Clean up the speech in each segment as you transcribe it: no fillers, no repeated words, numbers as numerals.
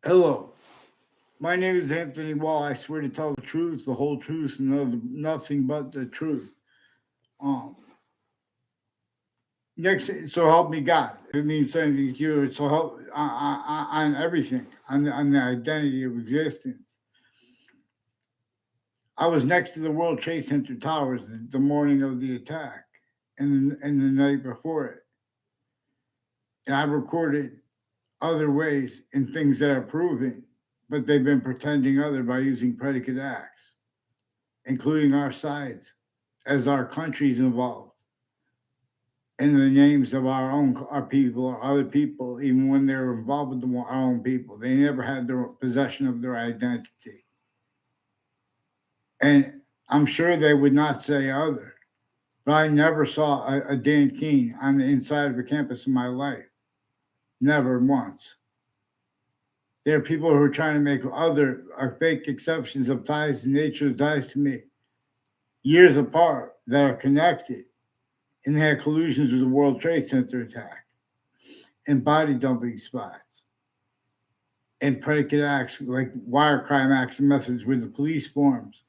Hello, my name is Anthony Wall. I swear to tell the truth, the whole truth, and nothing but the truth. Um, next, so help me God. If it means anything to you, so help on everything, on the identity of existence. I was next to the World Trade Center towers the morning of the attack, and the night before it, and I recorded other ways and things that are proven, but they've been pretending other by using predicate acts, including our sides, as our countries involved, in the names of our people or other people, even when they were involved with our own people. They never had their possession of their identity. And I'm sure they would not say other, but I never saw a Dan Keene on the inside of a campus in my life. Never once. There are people who are trying to make other fake exceptions of ties to nature, ties to me, years apart that are connected, and they had collusions with the World Trade Center attack and body dumping spots and predicate acts like wire crime acts and methods with the police forms.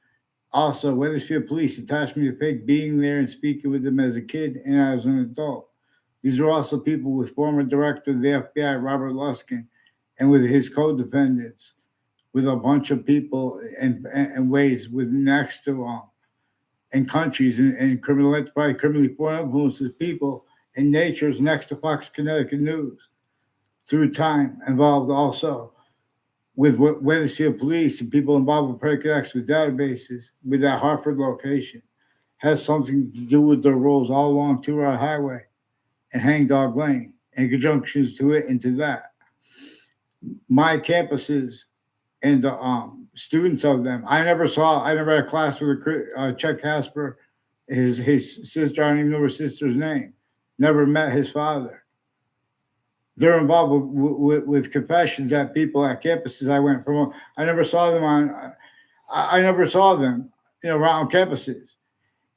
Also, Weathersfield Police attached me to fake being there and speaking with them as a kid and as an adult. These are also people with former director of the FBI, Robert Luskin, and with his co-defendants, with a bunch of people and ways with next to and countries and criminal enterprise, criminally foreign influences, people and natures next to Fox Connecticut News. Through time, involved also with Weathersfield Police and people involved with predicate acts with databases with that Hartford location has something to do with their roles all along Two Rod Highway and Hangdog Lane and conjunctions to it and to that. My campuses and the students of them. I never had a class with Chuck Casper, his sister. I don't even know her sister's name. Never met his father. They're involved with confessions at people at campuses I went from. I never saw them I never saw them, around campuses.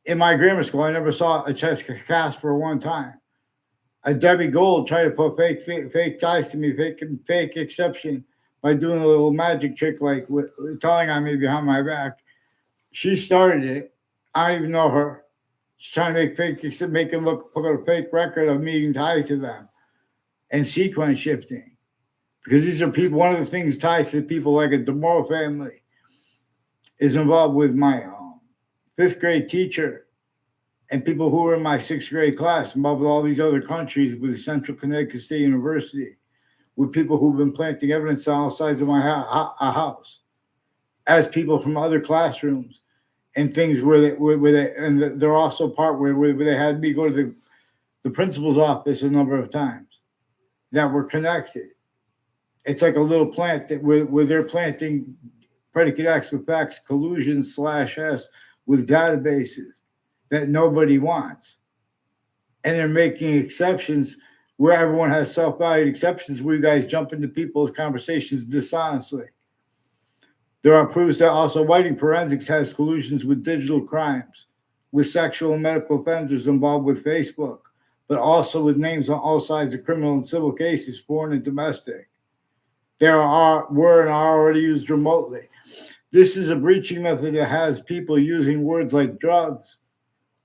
In my grammar school, I never saw a Chuck Casper one time. A Debbie Gold tried to put fake ties to me, fake exception by doing a little magic trick like telling on me behind my back. She started it. I don't even know her. She's trying to make it look put a fake record of me being tied to them and sequence shifting. Because these are people, one of the things tied to people like a DeMoro family is involved with my fifth grade teacher and people who were in my sixth grade class, involved with all these other countries with Central Connecticut State University, with people who've been planting evidence on all sides of my house, as people from other classrooms and things where and they're also part where they had me go to the principal's office a number of times that were connected. It's like a little plant that where they're planting predicate acts with facts, collusion /s with databases that nobody wants. And they're making exceptions where everyone has self-valued exceptions where you guys jump into people's conversations dishonestly. There are proofs that also whiting forensics has collusions with digital crimes, with sexual and medical offenders involved with Facebook, but also with names on all sides of criminal and civil cases, foreign and domestic. Were and are already used remotely. This is a breaching method that has people using words like drugs,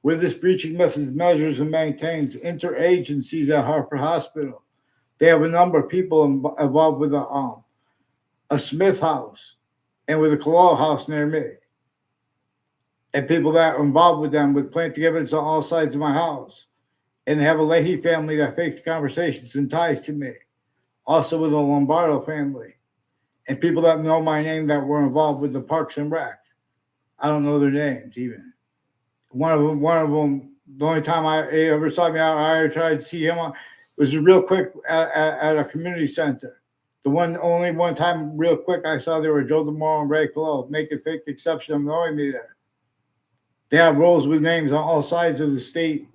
where this breaching method measures and maintains interagencies at Hartford Hospital. They have a number of people involved with a Smith house and with a Collusion house near me. And people that are involved with them with planting evidence on all sides of my house. And they have a Leahy family that faked conversations and ties to me. Also with a Lombardo family. And people that know my name that were involved with the Parks and Rec. I don't know their names even. One of them, the only time I ever saw me, I tried to see him on, was real quick at a community center. Only one time real quick I saw there were Joe DeMoro and Ray Cologne, make a fake exception of knowing me there. They have roles with names on all sides of the state.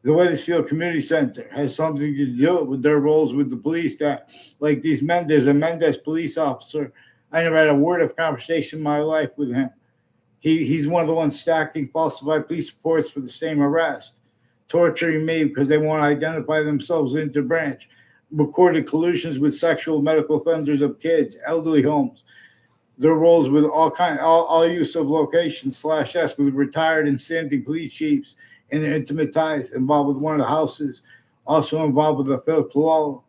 The Weathersfield Community Center has something to do with their roles with the police that, like there's a Mendez police officer. I never had a word of conversation in my life with him. He's one of the ones stacking falsified police reports for the same arrest, torturing me because they won't identify themselves into branch, recorded collusions with sexual medical offenders of kids, elderly homes. Their roles with all use of location /S with retired and standing police chiefs and their intimate ties, involved with one of the houses, also involved with the Phil Cololo,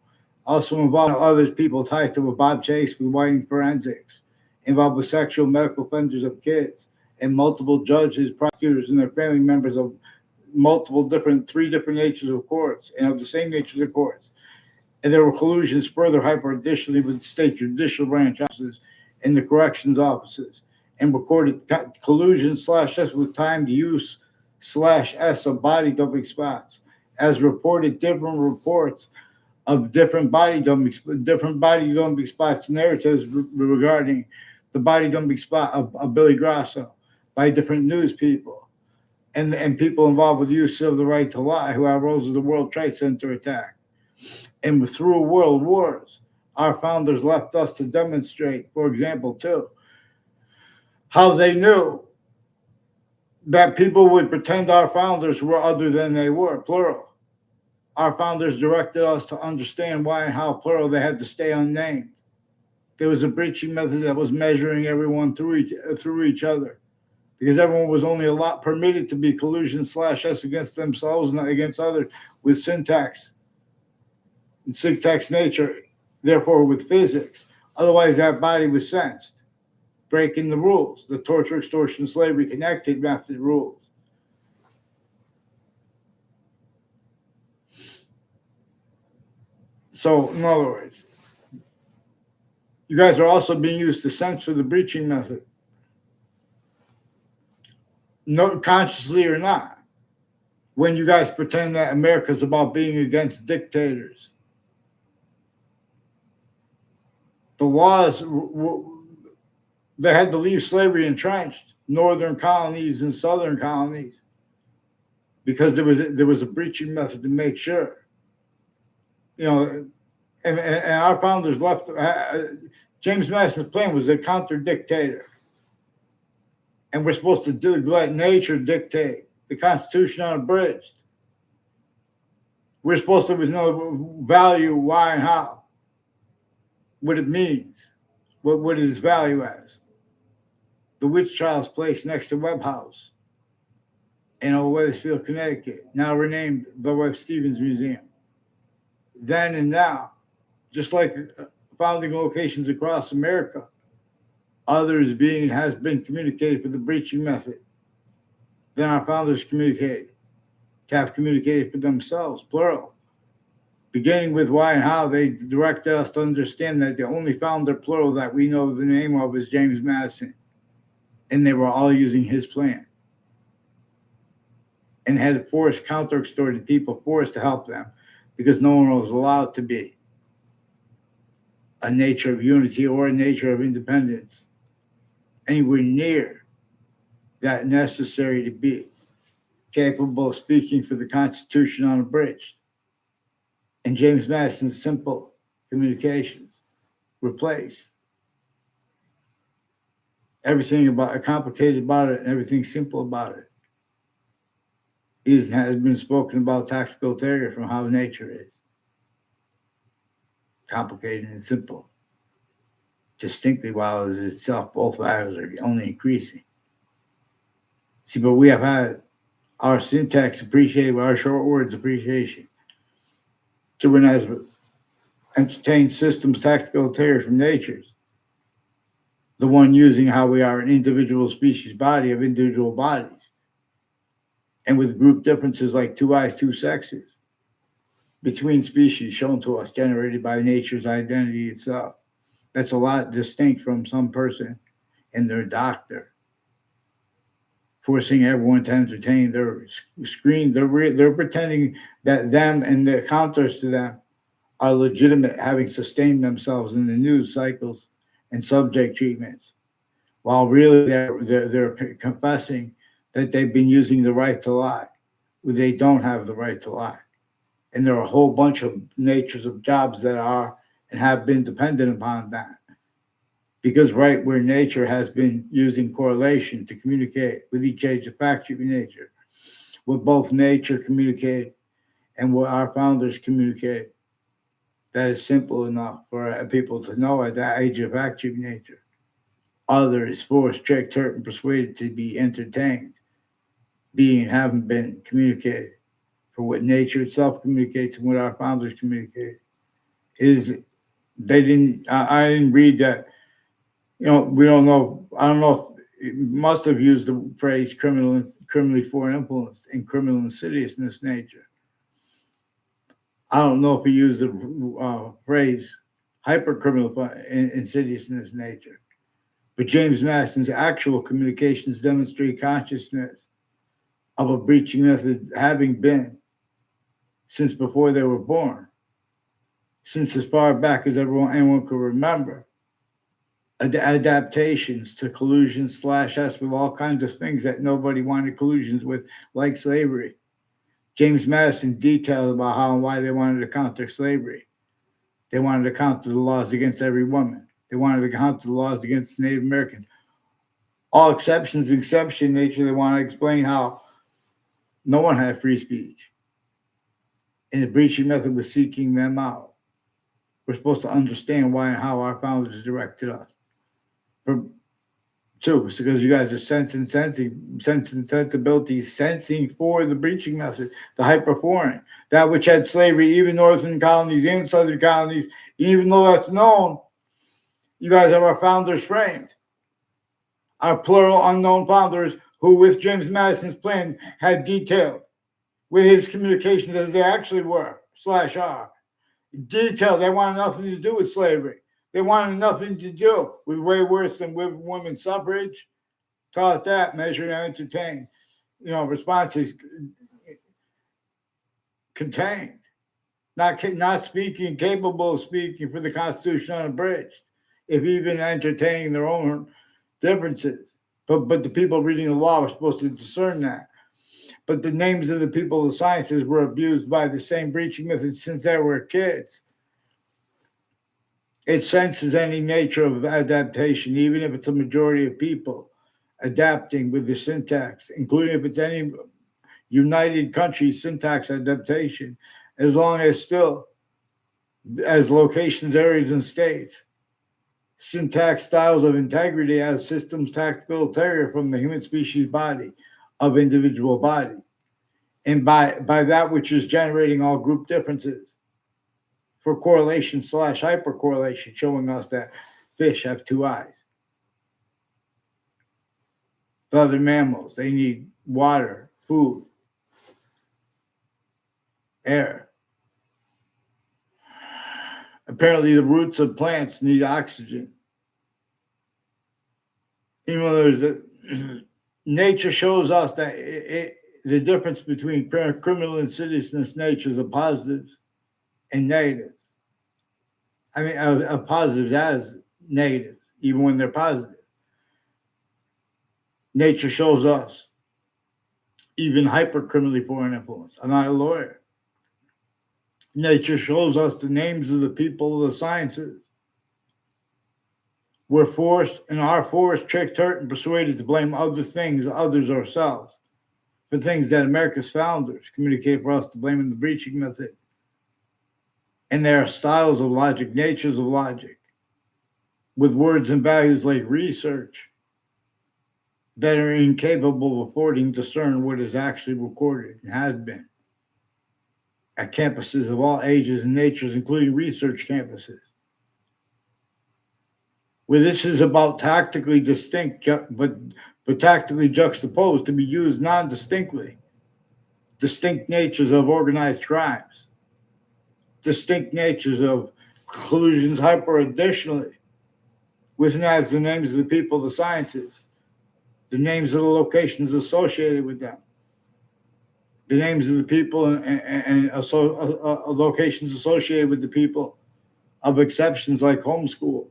also involved with others people tied to a Bob Chase with Whiting Forensics, involved with sexual medical offenders of kids, and multiple judges, prosecutors, and their family members of three different natures of courts and of the same natures of courts. And there were collusions further hyper additionally with state judicial branch offices and the corrections offices, and recorded collusion /S with timed use /S of body dumping spots, as reported different reports of different body dumping spots narratives regarding the body dumping spot of Billy Grasso by different news people and people involved with use of the right to lie who have roles of the World Trade Center attack. And through world wars, our founders left us to demonstrate, for example, too, how they knew that people would pretend our founders were other than they were, plural. Our founders directed us to understand why and how, plural, they had to stay unnamed. There was a breaching method that was measuring everyone through each other, because everyone was only permitted to be collusion /S against themselves, not against others, with syntax and syntax nature, therefore with physics. Otherwise, that body was sensed, breaking the rules, the torture, extortion, slavery, connected method rules. So, in other words, you guys are also being used to censor the breaching method, no, consciously or not, when you guys pretend that America's about being against dictators. The laws, they had to leave slavery entrenched, northern colonies and southern colonies, because there was a breaching method to make sure. And our founders left. James Madison's plan was a counter dictator, and we're supposed to let nature dictate. The Constitution unabridged. We're supposed to value why and how, what it means, what it is value as. The witch trials place next to Webb House in Wethersfield, Connecticut, now renamed the Webb Stevens Museum. Then and now, just like founding locations across America, others has been communicated for the breaching method. Then our founders have communicated for themselves, plural. Beginning with why and how, they directed us to understand that the only founder, plural, that we know the name of is James Madison. And they were all using his plan. And had forced counter-extorted people, forced to help them, because no one was allowed to be a nature of unity or a nature of independence anywhere near that necessary to be capable of speaking for the Constitution unabridged. And James Madison's simple communications replace everything complicated about it and everything simple about it. Has been spoken about tactical theory from how nature is. Complicated and simple. Distinctly, while it is itself, both values are only increasing. See, but we have had our syntax appreciated, our short words appreciation. So when as entertain systems tactical theory from nature's, the one using how we are an individual species body of individual bodies, and with group differences like two eyes, two sexes, between species shown to us, generated by nature's identity itself. That's a lot distinct from some person and their doctor, forcing everyone to entertain their screen. They're pretending that them and the counters to them are legitimate, having sustained themselves in the news cycles and subject treatments, while really they're confessing that they've been using the right to lie, when they don't have the right to lie. And there are a whole bunch of natures of jobs that are and have been dependent upon that. Because right where nature has been using correlation to communicate with each age of factory nature, what both nature communicated and what our founders communicated, that is simple enough for people to know at that age of active nature. Other is forced, tricked, hurt, and persuaded to be entertained, being haven't been communicated for what nature itself communicates and what our founders communicated. It is they didn't. I didn't read that. We don't know. I don't know if it must have used the phrase criminally foreign influence and criminal insidiousness nature. I don't know if he used the phrase hypercriminal insidiousness nature. But James Madison's actual communications demonstrate consciousness of a breaching method having been since before they were born, since as far back as anyone could remember. Adaptations to collusion /S with all kinds of things that nobody wanted collusions with, like slavery. James Madison detailed about how and why they wanted to counter slavery. They wanted to counter the laws against every woman. They wanted to counter the laws against Native Americans. All exceptions, exception nature, they want to explain how no one had free speech. And the breaching method was seeking them out. We're supposed to understand why and how our founders directed us. It's because you guys are sensing sensibilities, sensing for the breaching method, the hyperforeign, that which had slavery, even northern colonies and southern colonies, even though that's known, you guys have our founders framed. Our plural unknown founders who, with James Madison's plan, had detailed with his communications as they actually were, /R. Detailed, they wanted nothing to do with slavery. They wanted nothing to do with way worse than with women's suffrage. Call it that, measure and entertain. Responses contained. Not speaking, capable of speaking for the Constitution unabridged, if even entertaining their own differences. But the people reading the law were supposed to discern that. But the names of the people of the sciences were abused by the same breaching method since they were kids. It senses any nature of adaptation, even if it's a majority of people adapting with the syntax, including if it's any united country syntax adaptation, as long as still as locations, areas, and states. Syntax styles of integrity as systems tactical ulterior from the human species body of individual body, and by that which is generating all group differences. For correlation /hypercorrelation, showing us that fish have two eyes. The other mammals, they need water, food, air. Apparently, the roots of plants need oxygen. Even though nature shows us that the difference between criminal insidiousness natures of positives and negatives. I mean, of positives as negatives, even when they're positive. Nature shows us even hypercriminally foreign influence. I'm not a lawyer. Nature shows us the names of the people of the sciences. We're forced and are forced, tricked, hurt, and persuaded to blame other things, others, ourselves, for things that America's founders communicate for us to blame in the breaching method. And there are styles of logic, natures of logic, with words and values like research that are incapable of affording to discern what is actually recorded and has been at campuses of all ages and natures, including research campuses, where this is about tactically distinct, but tactically juxtaposed to be used non-distinctly. Distinct natures of organized crimes, distinct natures of collusions, hyper additionally, within as the names of the people of the sciences, the names of the locations associated with them, the names of the people and locations associated with the people of exceptions like homeschool.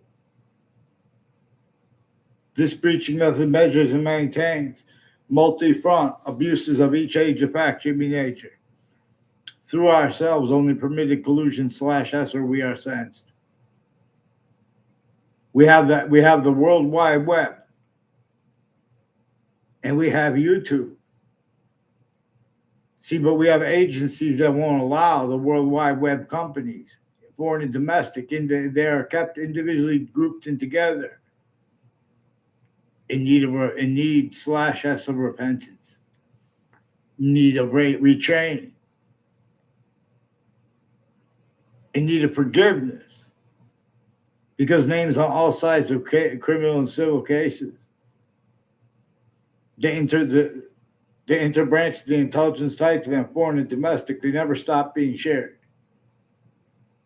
This breaching method measures and maintains multi-front abuses of each age of fact, human nature. Through ourselves, only permitted collusion /S or we are sensed. We have the World Wide Web, and we have YouTube. See, but we have agencies that won't allow the World Wide Web companies foreign and domestic. They are kept individually grouped and together in need slash S of repentance, need of retraining, in need of forgiveness, because names on all sides of criminal and civil cases. They interbranch the intelligence tied to them, foreign and domestic. They never stop being shared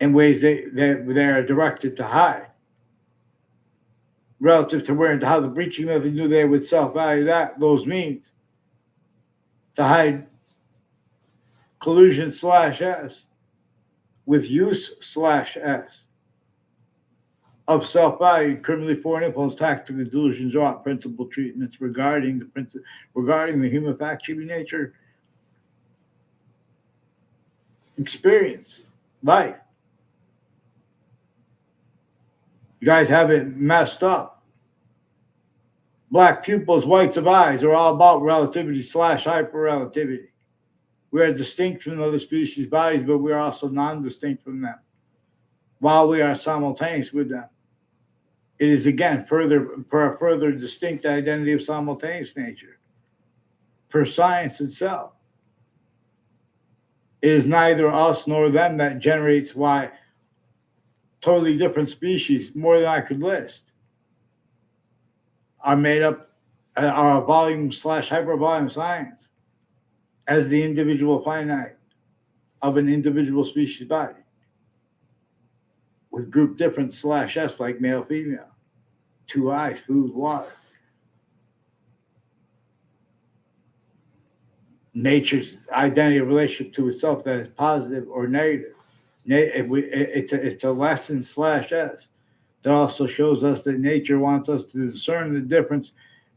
in ways they are directed to hide, relative to where and to how the breaching method knew they would self-value those means to hide collusion slash S with use slash S of self-value, criminally foreign influence, tactical delusions, or principle treatments regarding the human fact, human nature, experience, life. You guys have it messed up. Black pupils, whites of eyes are all about relativity slash hyper-relativity. We are distinct from other species' bodies, but we are also non-distinct from them, while we are simultaneous with them. It is, again, for a further distinct identity of simultaneous nature, for science itself. It is neither us nor them that generates why totally different species, more than I could list, are made up, are a volume slash hypervolume science as the individual finite of an individual species body, with group difference slash S like male, female, 2 eyes, food, water. Nature's identity of relationship to itself that is positive or negative. It's a lesson slash S that also shows us that nature wants us to discern the difference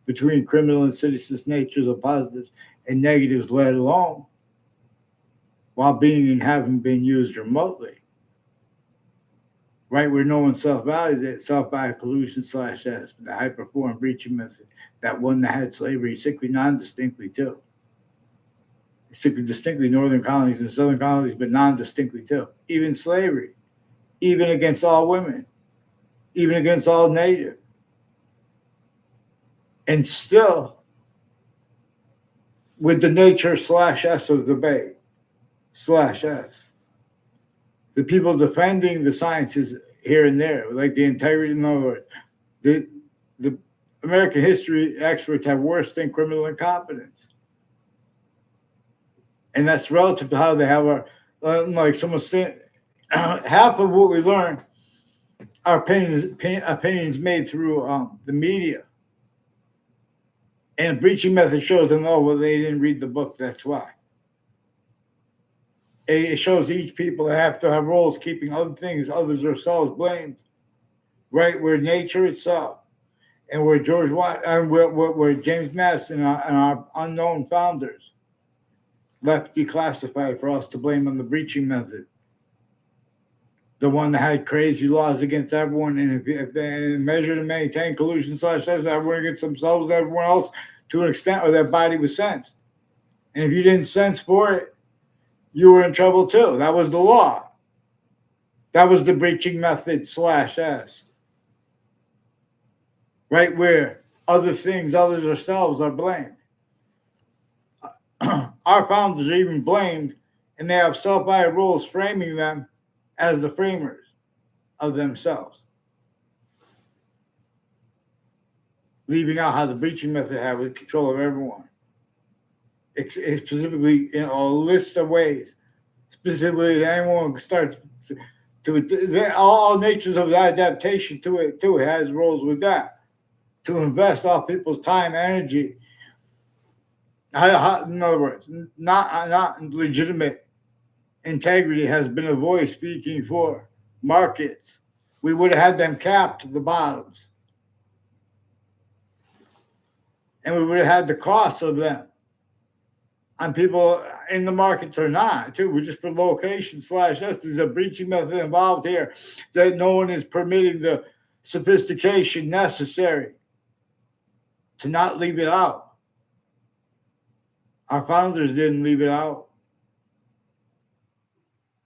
between criminal and citizen's natures of positives and negatives, let alone while being and having been used remotely. Right where no one self-values it, self-value collusion slash S, the hyperform breaching method that one that had slavery, sickly non-distinctly too. Sickly distinctly northern colonies and southern colonies, but non-distinctly too. Even slavery, even against all women, even against all native. And still, with the nature slash S of the Bay slash S, the people defending the sciences here and there, like the integrity, in other words, the American history experts have worse than criminal incompetence. And that's relative to how they have our, like someone saying, half of what we learn are opinions made through the media. And breaching method shows them, oh, well, they didn't read the book, that's why. It shows each people that have to have roles keeping other things, others themselves blamed, right? Where nature itself and where George Watt and where James Madison and our unknown founders left declassified for us to blame on the breaching method. The one that had crazy laws against everyone, and if they measured and maintained collusion slash everyone against themselves and everyone else to an extent, or their body was sensed. And if you didn't sense for it, you were in trouble too. That was the law. That was the breaching method slash S. Right where other things, others ourselves are blamed. Our founders are even blamed, and they have self-value rules framing them as the framers of themselves, leaving out how the breaching method had control of everyone. Specifically in a list of ways, specifically that anyone starts to all natures of adaptation to it has roles with that, to invest all people's time, energy. In other words, not legitimate integrity has been a voice speaking for markets. We would have had them capped to the bottoms, and we would have had the costs of them on people in the markets or not, too. We're just for location slash S. There's a breaching method involved here that no one is permitting the sophistication necessary to not leave it out. Our founders didn't leave it out.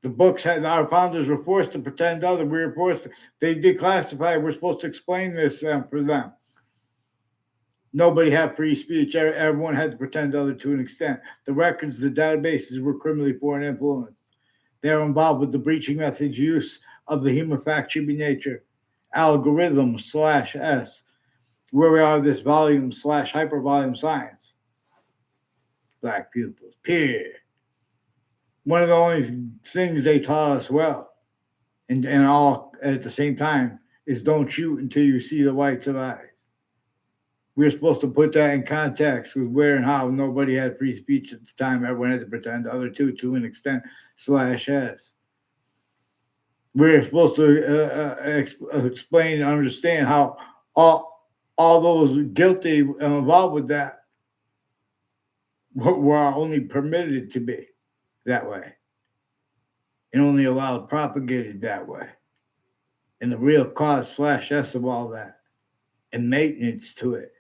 The books had our founders were forced to pretend other. We were forced. They declassified. We're supposed to explain this for them. Nobody had free speech. Everyone had to pretend other to an extent. The records, the databases were criminally foreign influence. They are involved with the breaching methods use of the human fact-sheeping nature, algorithm /S, where we are this volume / hypervolume science. Black pupils, peer. One of the only things they taught us well, and all at the same time, is don't shoot until you see the whites of eyes. We were supposed to put that in context with where and how nobody had free speech at the time. Everyone had to pretend other to an extent /S. We're supposed to explain and understand how all those guilty involved with that were only permitted to be that way and only allowed propagated that way. And the real cause /S of all that and maintenance to it.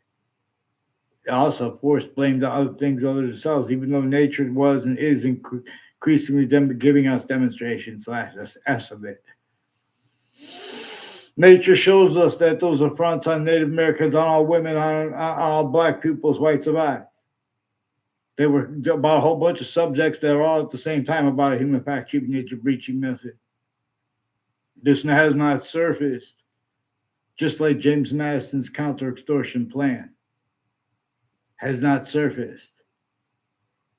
Also forced blame to other things other than themselves, even though nature was and is increasingly giving us demonstrations /S of it. Nature shows us that those affronts on Native Americans, on all women, on all black peoples, whites of eyes. They were about a whole bunch of subjects that are all at the same time about a human fact-sheeping nature breaching method. This has not surfaced, just like James Madison's counter-extortion plan has not surfaced.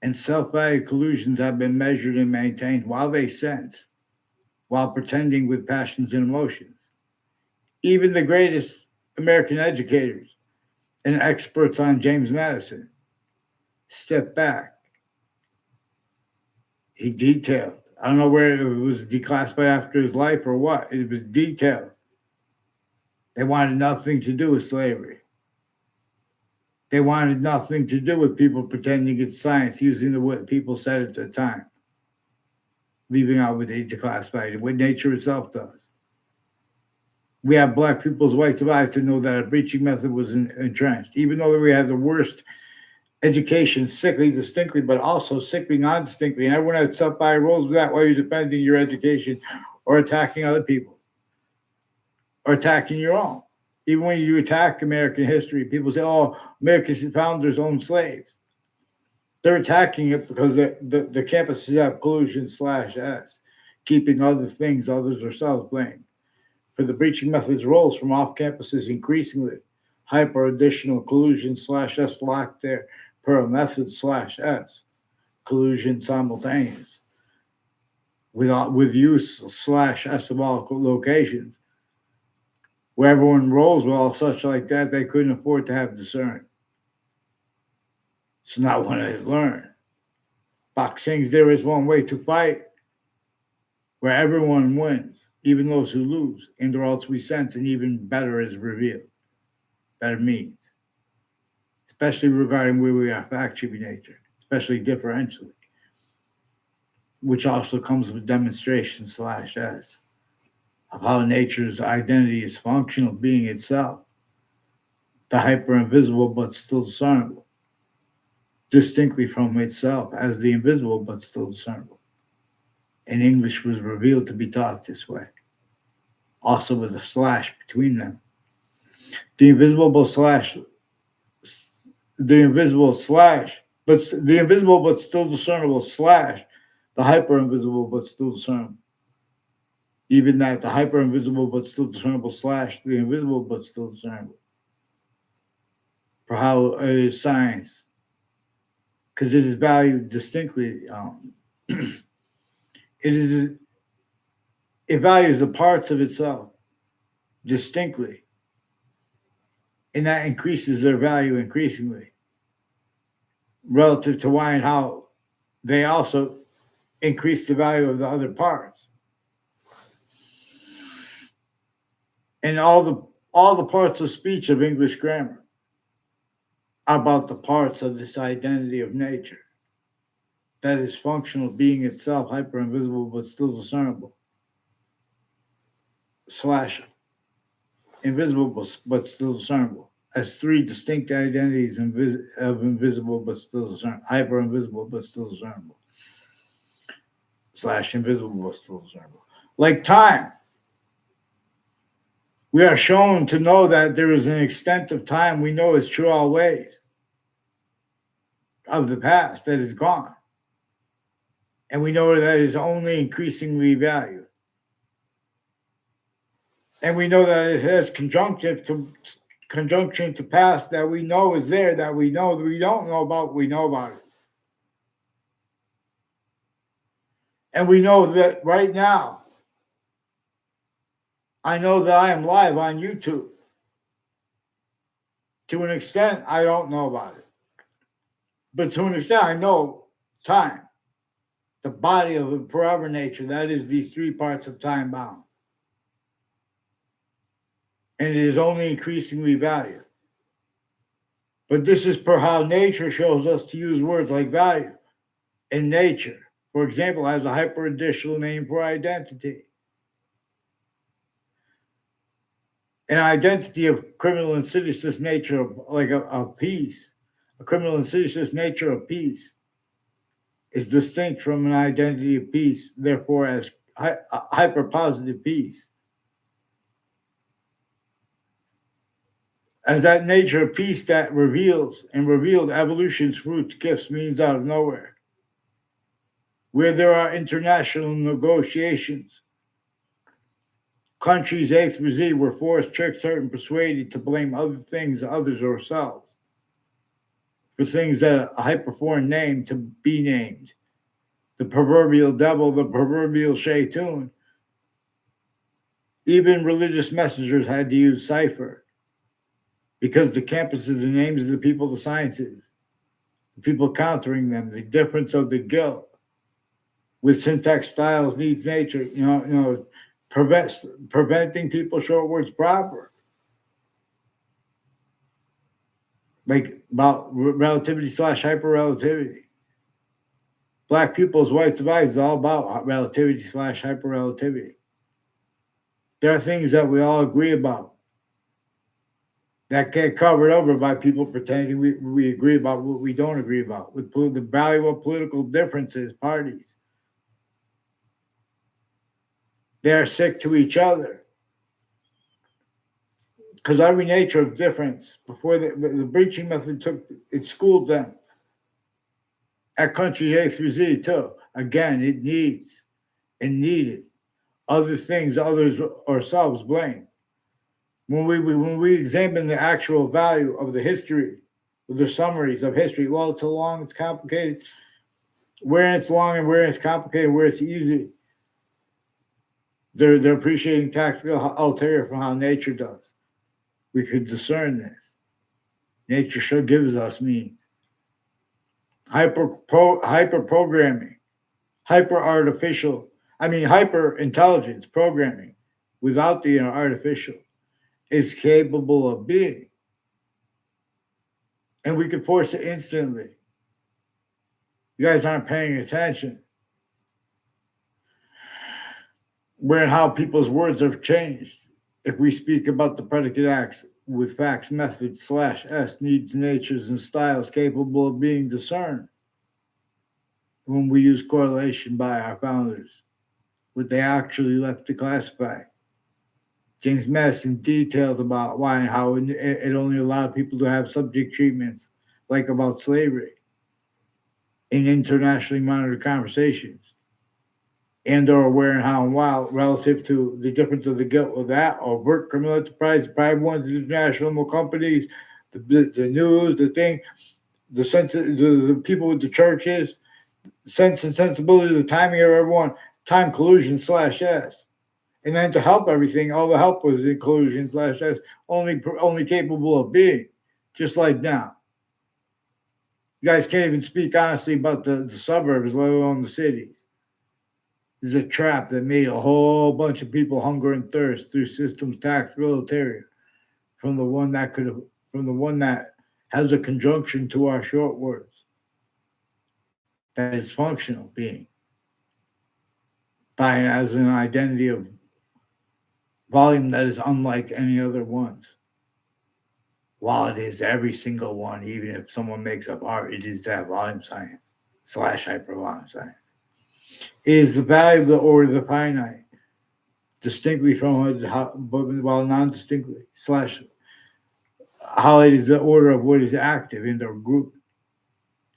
And self-value collusions have been measured and maintained while they sense, while pretending with passions and emotions. Even the greatest American educators and experts on James Madison step back. He detailed. I don't know where it was declassified after his life or what. It was detailed. They wanted nothing to do with slavery. They wanted nothing to do with people pretending it's science, using what people said at the time, leaving out what they declassified, what nature itself does. We have black people's whites of eyes to know that a breaching method was entrenched, even though we had the worst education, sickly distinctly, but also sickly non-distinctly. And everyone had self-value roles with that while you're defending your education or attacking other people or attacking your own. Even when you attack American history, people say, oh, America's founders owned slaves. They're attacking it because the campuses have collusion /S, keeping other things, others themselves blamed. For the breaching methods roles from off campuses increasingly, hyper additional collusion /S locked there per method /S, collusion simultaneous, with use /S of all locations. Where everyone rolls with all such like that, they couldn't afford to have discerned. So now when they learn, boxing, there is one way to fight where everyone wins, even those who lose, and or else we sense and even better is revealed. Better means. Especially regarding where we are fact-sheeping nature, especially differentially, which also comes with demonstration /S. Of how nature's identity is functional being itself, the hyper-invisible but still discernible, distinctly from itself as the invisible but still discernible. And English was revealed to be taught this way, also with a slash between them. The invisible but still discernible / the hyper-invisible but still discernible. Even that, the hyper-invisible but still discernible / the invisible but still discernible. For how it is science, because it is valued distinctly. It values the parts of itself distinctly, and that increases their value increasingly relative to why and how they also increase the value of the other parts. And all the parts of speech of English grammar are about the parts of this identity of nature that is functional being itself, hyper invisible but still discernible / invisible but still discernible as three distinct identities of invisible but still discernible, hyper invisible but still discernible. slash invisible but still discernible. Like time. We are shown to know that there is an extent of time we know is true always of the past that is gone. And we know that is only increasingly valued. And we know that it has conjunction to past that we know is there, that we know that we don't know about, we know about it. And we know that right now, I know that I am live on YouTube. To an extent, I don't know about it. But to an extent, I know time, the body of the forever nature, that is these three parts of time bound. And it is only increasingly valued. But this is per how nature shows us to use words like value. In nature, for example, has a hyper-additional name for identity. An identity of criminal insidiousness nature of like a peace, a criminal insidious nature of peace is distinct from an identity of peace, therefore as hyper-positive peace. As that nature of peace that reveals and revealed evolution's fruits, gifts, means out of nowhere. Where there are international negotiations, countries A through Z were forced, tricked, hurt, and persuaded to blame other things, others, or ourselves for things that a hyperforeign name to be named. The proverbial devil, the proverbial shaytun. Even religious messengers had to use cipher because the campuses, the names of the people, the sciences, the people countering them, the difference of the guilt with syntax, styles, needs, nature, preventing people short words proper. Like about relativity slash hyper relativity. Black pupils, whites of eyes is all about relativity slash hyper relativity. There are things that we all agree about that get covered over by people pretending we agree about what we don't agree about with the value of political differences, parties. They are sick to each other. Because every nature of difference, before the breaching method it schooled them. At country A through Z too. Again, it needs and needed other things, others, ourselves blame. When we examine the actual value of the history, the summaries of history, well, it's long, it's complicated. Where it's long and where it's complicated, where it's easy. They're appreciating tactical ulterior from how nature does. We could discern this. Nature sure gives us means. Hyper programming, hyper intelligence programming without the artificial is capable of being. And we can force it instantly. You guys aren't paying attention. Where and how people's words have changed. If we speak about the predicate acts with facts, methods, /s, needs, natures, and styles capable of being discerned. When we use correlation by our founders, what they actually left to classify. James Madison detailed about why and how it only allowed people to have subject treatments, like about slavery, in internationally monitored conversations, and or where and how and why relative to the difference of the guilt of that, overt criminal enterprise, private ones, international companies, the news, the thing, the people with the churches, sense and sensibility, the timing of everyone, time collusion /s. And then to help everything, all the help was in collusion /s, only capable of being, just like now. You guys can't even speak honestly about the suburbs, let alone the cities. This is a trap that made a whole bunch of people hunger and thirst through systems tax military from the one that has a conjunction to our short words. That is functional being. By as an identity of volume that is unlike any other ones. While it is every single one, even if someone makes up art, it is that volume science /hypervolume science. It is the value of the order of the finite, distinctly from while non-distinctly slash highlights the order of what is active indoor group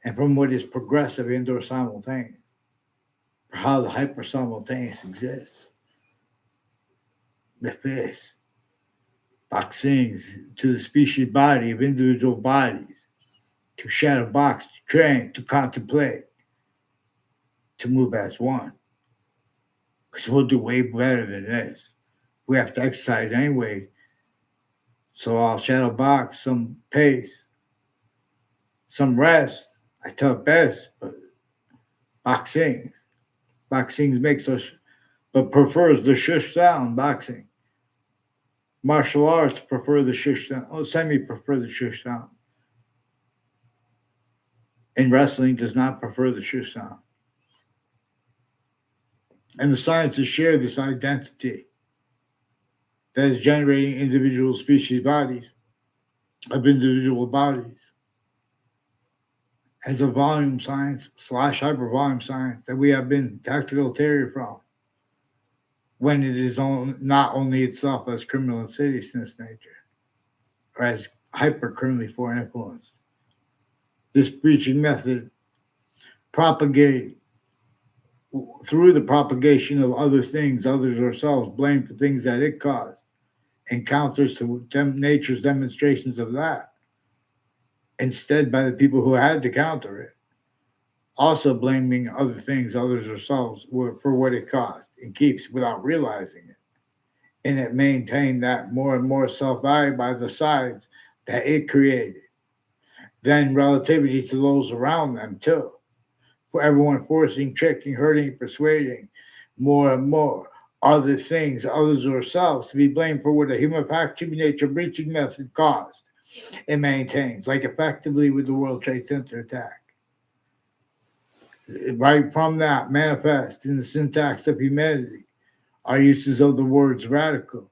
and from what is progressive indoor simultaneous, for how the hyper simultaneous exists. The fifth, boxings to the species body of individual bodies, to shadow box, to train, to contemplate, to move as one. Because we'll do way better than this. We have to exercise anyway. So I'll shadow box, some pace, some rest. I tell it best, but boxing. Boxing makes us, but prefers the shush sound, boxing. Martial arts prefer the shush sound, semi prefer the shush sound. And wrestling does not prefer the shush sound. And the sciences share this identity that is generating individual species bodies of individual bodies as a volume science slash hypervolume science that we have been tactilitarily from when it is not only itself as criminal insidiousness nature or as hyper-criminally foreign influence. This breaching method propagated through the propagation of other things, others ourselves, blame for things that it caused, and counters to nature's demonstrations of that, instead by the people who had to counter it, also blaming other things, others ourselves, for what it caused, and keeps without realizing it. And it maintained that more and more self-value by the sides that it created. Then relativity to those around them too. For everyone forcing, tricking, hurting, persuading more and more other things, others ourselves, to be blamed for what a human human nature breaching method caused. It maintains, like effectively with the World Trade Center attack. Right from that manifest in the syntax of humanity are uses of the words radical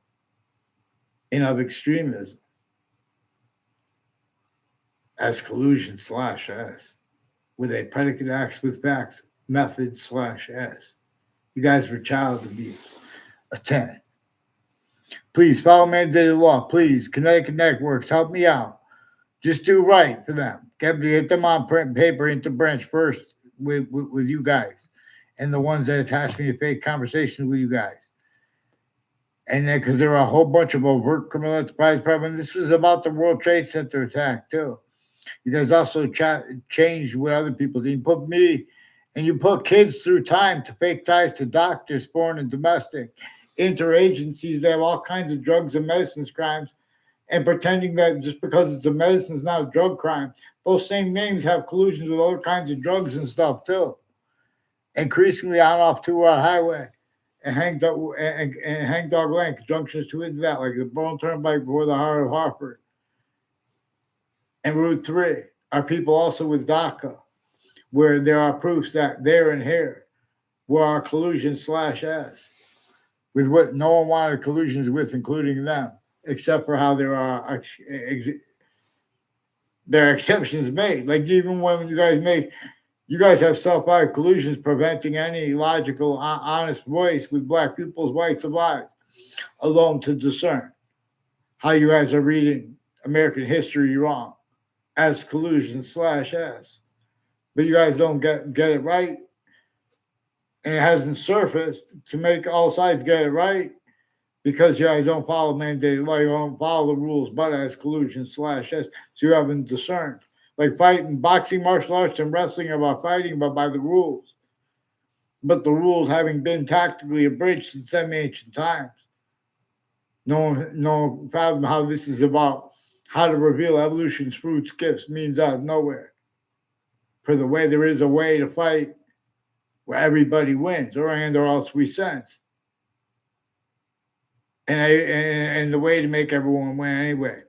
and of extremism as collusion slash S with a predicate acts with facts method slash S. You guys were child abuse. A 10. Please follow mandated law. Please, Connecticut Networks, help me out. Just do right for them. Get them on print paper into branch first with you guys and the ones that attach me to fake conversations with you guys. And then, because there are a whole bunch of overt criminal enterprise problems, this was about the World Trade Center attack, too. You guys also changed what other people did. You put me and you put kids through time to fake ties to doctors, foreign and domestic, interagencies. They have all kinds of drugs and medicines crimes, and pretending that just because it's a medicine is not a drug crime. Those same names have collusions with other kinds of drugs and stuff, too. Increasingly on off 2-hour highway. And Hang Dog Lane, junctions to into that, like the Bone Turnpike before the heart of Hartford. And Route 3 are people also with DACA, where there are proofs that there and here were our collusion slash S, with what no one wanted collusions with, including them, except for how there are exceptions made. Like even when you guys have self-value collusions preventing any logical, honest voice with black people's rights of lives alone to discern how you guys are reading American history wrong as collusion slash S. But you guys don't get it right, and it hasn't surfaced to make all sides get it right because you guys don't follow mandated law, you don't follow the rules, but as collusion slash S, so you haven't discerned. Like fighting, boxing, martial arts, and wrestling are about fighting, but by the rules. But the rules having been tactically abridged since semi-ancient times. No fathom how this is about how to reveal evolution's fruits, gifts, means out of nowhere. For the way there is a way to fight where everybody wins, or else we sense. And the way to make everyone win anyway,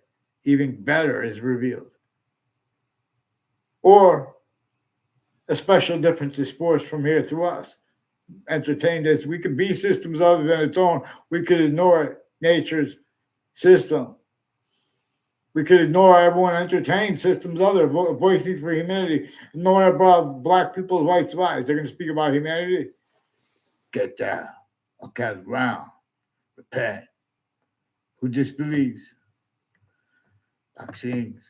even better, is revealed. Or a special difference is forced from here through us. Entertained as we could be systems other than its own, we could ignore it, nature's system. We could ignore everyone entertained systems other, voicing for humanity. No one about black people's rights of lives. They're going to speak about humanity. get down, or gather round, repent. Who disbelieves? Vaccines.